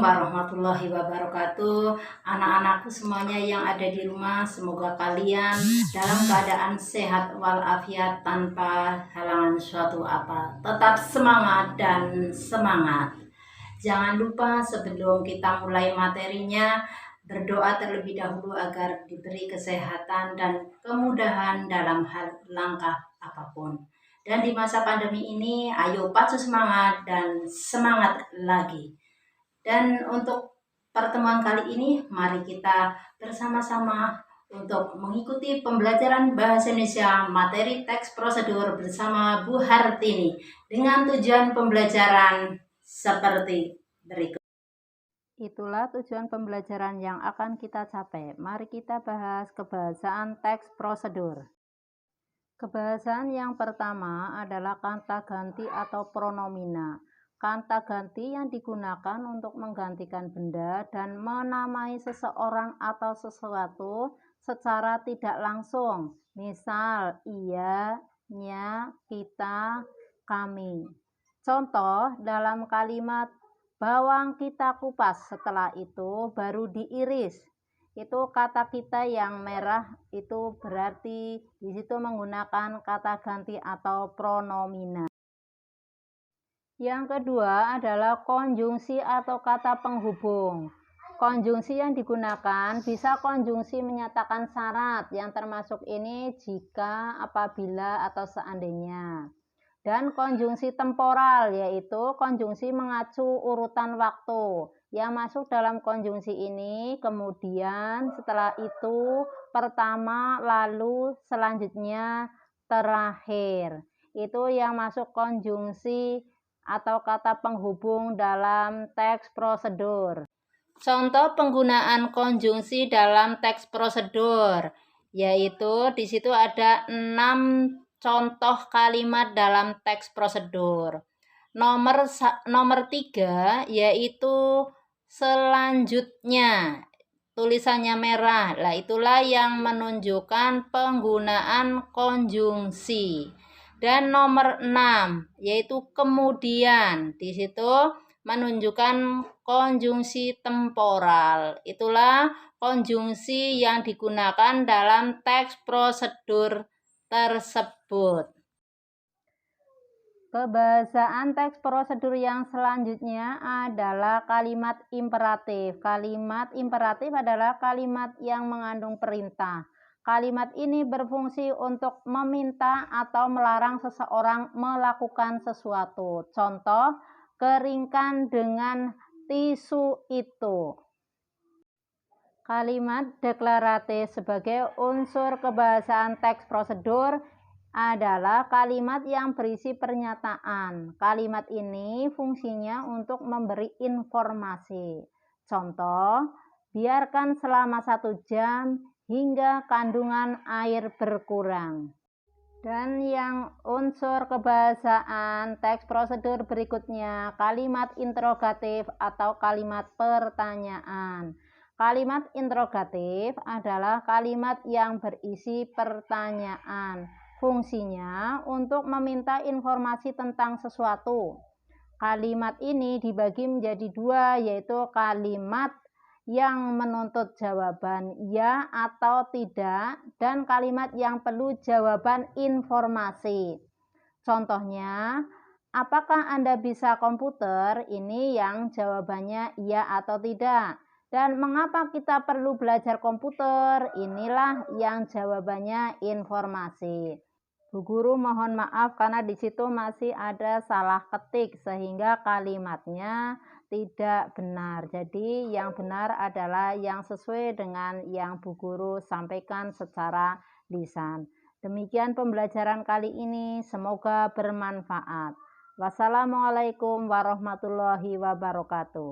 warahmatullahi wabarakatuh. Anak-anakku semuanya yang ada di rumah, semoga kalian dalam keadaan sehat walafiat tanpa halangan suatu apa. Tetap semangat dan semangat. Jangan lupa sebelum kita mulai materinya, berdoa terlebih dahulu agar diberi kesehatan dan kemudahan dalam hal langkah apapun. Dan di masa pandemi ini, ayo pacu semangat dan semangat lagi. Dan untuk pertemuan kali ini, mari kita bersama-sama untuk mengikuti pembelajaran Bahasa Indonesia materi teks prosedur bersama Bu Hartini dengan tujuan pembelajaran seperti berikut. Itulah tujuan pembelajaran yang akan kita capai. Mari kita bahas kebahasaan teks prosedur. Kebahasaan yang pertama adalah kata ganti atau pronomina. Kata ganti yang digunakan untuk menggantikan benda dan menamai seseorang atau sesuatu secara tidak langsung. Misal, ia, nya, kita, kami. Contoh dalam kalimat bawang kita kupas, setelah itu baru diiris. Itu kata kita yang merah itu berarti di situ menggunakan kata ganti atau pronomina. Yang kedua adalah konjungsi atau kata penghubung. Konjungsi yang digunakan bisa konjungsi menyatakan syarat yang termasuk ini jika, apabila, atau seandainya. Dan konjungsi temporal yaitu konjungsi mengacu urutan waktu. Yang masuk dalam konjungsi ini kemudian setelah itu pertama lalu selanjutnya terakhir. Itu yang masuk konjungsi atau kata penghubung dalam teks prosedur. Contoh penggunaan konjungsi dalam teks prosedur yaitu di situ ada 6 contoh kalimat dalam teks prosedur. Nomor 3 yaitu selanjutnya, tulisannya merah. Lah itulah yang menunjukkan penggunaan konjungsi. Dan nomor 6 yaitu kemudian. Di situ menunjukkan konjungsi temporal. Itulah konjungsi yang digunakan dalam teks prosedur tersebut. Kebahasaan teks prosedur yang selanjutnya adalah kalimat imperatif. Kalimat imperatif adalah kalimat yang mengandung perintah. Kalimat ini berfungsi untuk meminta atau melarang seseorang melakukan sesuatu. Contoh, keringkan dengan tisu itu. Kalimat deklaratif sebagai unsur kebahasaan teks prosedur adalah kalimat yang berisi pernyataan. Kalimat ini fungsinya untuk memberi informasi. Contoh, biarkan selama 1 jam hingga kandungan air berkurang. Dan yang unsur kebahasaan teks prosedur berikutnya, kalimat interrogatif atau kalimat pertanyaan. Kalimat interrogatif adalah kalimat yang berisi pertanyaan. Fungsinya untuk meminta informasi tentang sesuatu. Kalimat ini dibagi menjadi 2, yaitu kalimat yang menuntut jawaban ya atau tidak dan kalimat yang perlu jawaban informasi. Contohnya, apakah Anda bisa komputer? Ini yang jawabannya ya atau tidak. Dan mengapa kita perlu belajar komputer? Inilah yang jawabannya informasi. Bu Guru mohon maaf karena di situ masih ada salah ketik sehingga kalimatnya tidak benar. Jadi yang benar adalah yang sesuai dengan yang Bu Guru sampaikan secara lisan. Demikian pembelajaran kali ini, semoga bermanfaat. Wassalamualaikum warahmatullahi wabarakatuh.